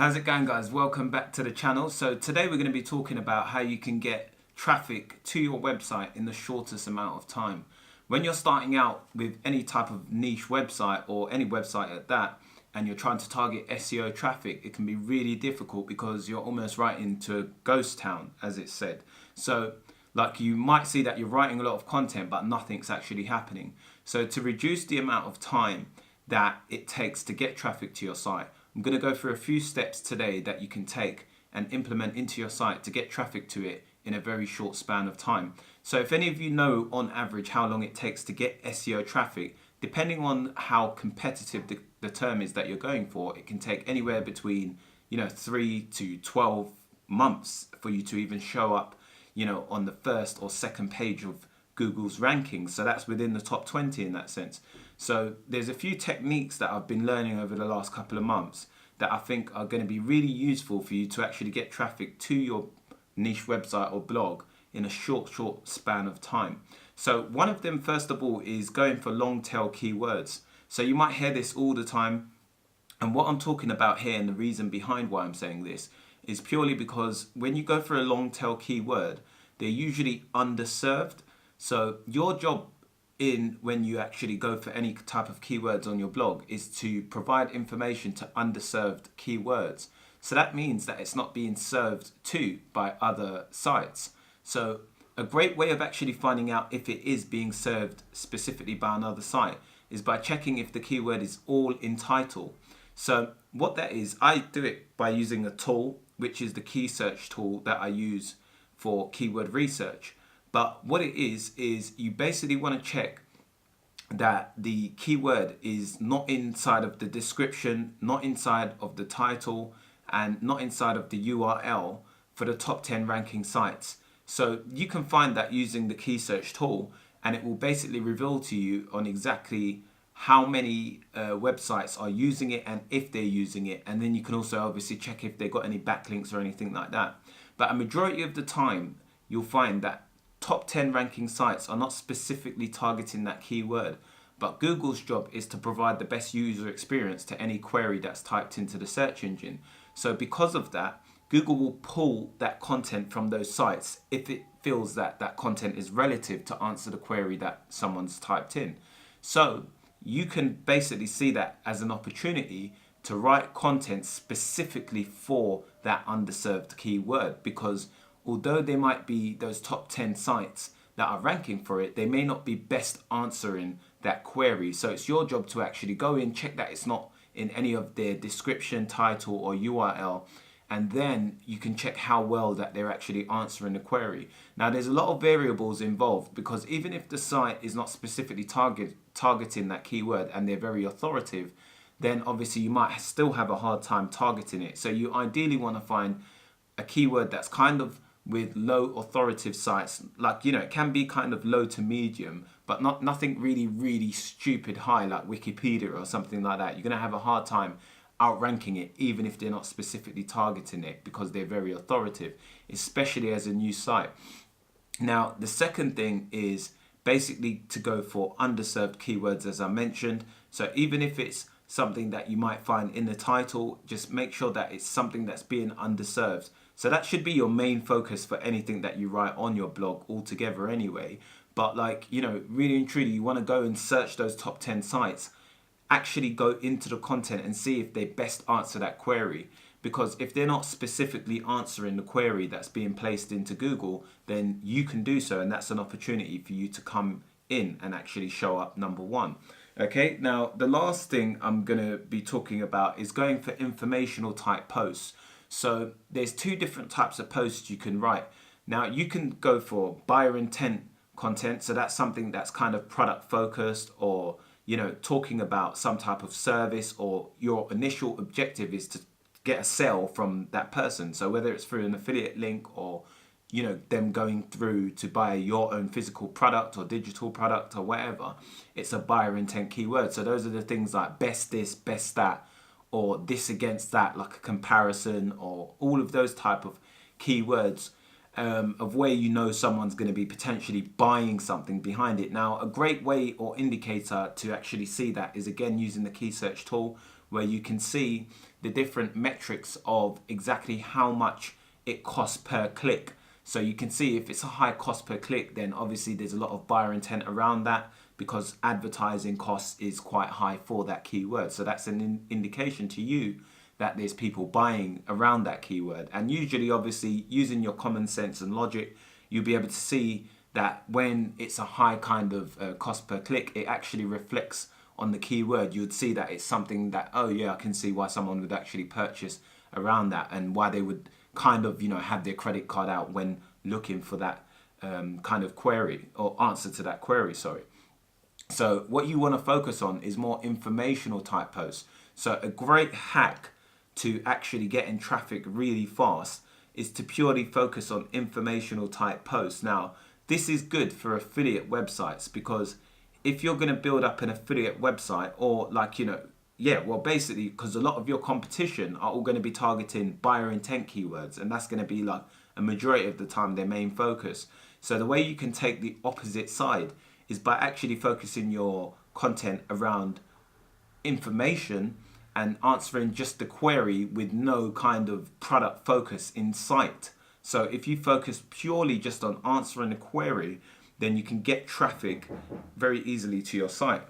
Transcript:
How's it going, guys? Welcome back to the channel. So today we're going to be talking about how you can get traffic to your website in the shortest amount of time. When you're starting out with any type of niche website or any website at that, and you're trying to target SEO traffic, it can be really difficult because you're almost right into a ghost town, as it's said. So like you might see that you're writing a lot of content, but nothing's actually happening. So to reduce the amount of time that it takes to get traffic to your site, I'm going to go through a few steps today that you can take and implement into your site to get traffic to it in a very short span of time. So if any of you know on average how long it takes to get SEO traffic, depending on how competitive the term is that you're going for, it can take anywhere between 3 to 12 months for you to even show up on the first or second page of Google's rankings. So that's within the top 20 in that sense. So there's a few techniques that I've been learning over the last couple of months that I think are going to be really useful for you to actually get traffic to your niche website or blog in a short span of time. So one of them, first of all, is going for long tail keywords. So you might hear this all the time. And what I'm talking about here, and the reason behind why I'm saying this, is purely because when you go for a long tail keyword, they're usually underserved. So your job when you actually go for any type of keywords on your blog is to provide information to underserved keywords. So that means that it's not being served to by other sites. So a great way of actually finding out if it is being served specifically by another site is by checking if the keyword is all in title. So what that is, I do it by using a tool, which is the key search tool that I use for keyword research. But what it is you basically want to check that the keyword is not inside of the description, not inside of the title, and not inside of the URL for the top 10 ranking sites. So you can find that using the key search tool, and it will basically reveal to you on exactly how many websites are using it and if they're using it. And then you can also obviously check if they've got any backlinks or anything like that. But a majority of the time, you'll find that top 10 ranking sites are not specifically targeting that keyword, but Google's job is to provide the best user experience to any query that's typed into the search engine. So because of that, Google will pull that content from those sites if it feels that that content is relative to answer the query that someone's typed in. So you can basically see that as an opportunity to write content specifically for that underserved keyword, because although there might be those top 10 sites that are ranking for it, they may not be best answering that query. So it's your job to actually go in, check that it's not in any of their description, title or URL, and then you can check how well that they're actually answering the query. Now there's a lot of variables involved, because even if the site is not specifically targeting that keyword and they're very authoritative, then obviously you might still have a hard time targeting it. So you ideally want to find a keyword that's kind of with low authoritative sites, like it can be kind of low to medium, but nothing really stupid high like Wikipedia or something like that. You're going to have a hard time outranking it even if they're not specifically targeting it, because they're very authoritative, especially as a new site. Now the second thing is basically to go for underserved keywords, as I mentioned. So even if it's something that you might find in the title, just make sure that it's something that's being underserved. So that should be your main focus for anything that you write on your blog altogether anyway. But really and truly, you want to go and search those top 10 sites, actually go into the content and see if they best answer that query. Because if they're not specifically answering the query that's being placed into Google, then you can do so. And that's an opportunity for you to come in and actually show up number one. Okay, now the last thing I'm going to be talking about is going for informational type posts. So there's two different types of posts you can write. Now you can go for buyer intent content. So that's something that's kind of product focused, or talking about some type of service, or your initial objective is to get a sale from that person. So whether it's through an affiliate link or them going through to buy your own physical product or digital product or whatever, it's a buyer intent keyword. So those are the things like best this, best that, or this against that, like a comparison, or all of those type of keywords of where someone's going to be potentially buying something behind it. Now a great way or indicator to actually see that is again using the key search tool, where you can see the different metrics of exactly how much it costs per click. So you can see if it's a high cost per click, then obviously there's a lot of buyer intent around that, because advertising cost is quite high for that keyword. So that's an indication to you that there's people buying around that keyword. And usually, obviously, using your common sense and logic, you'll be able to see that when it's a high kind of cost per click, it actually reflects on the keyword. You'd see that it's something that, oh yeah, I can see why someone would actually purchase around that, and why they would kind of, have their credit card out when looking for that kind of query, or answer to that query, sorry. So what you want to focus on is more informational type posts. So a great hack to actually getting traffic really fast is to purely focus on informational type posts. Now, this is good for affiliate websites, because if you're going to build up an affiliate website, or basically, because a lot of your competition are all going to be targeting buyer intent keywords, and that's going to be like a majority of the time their main focus. So the way you can take the opposite side is by actually focusing your content around information and answering just the query with no kind of product focus in sight. So if you focus purely just on answering a query, then you can get traffic very easily to your site.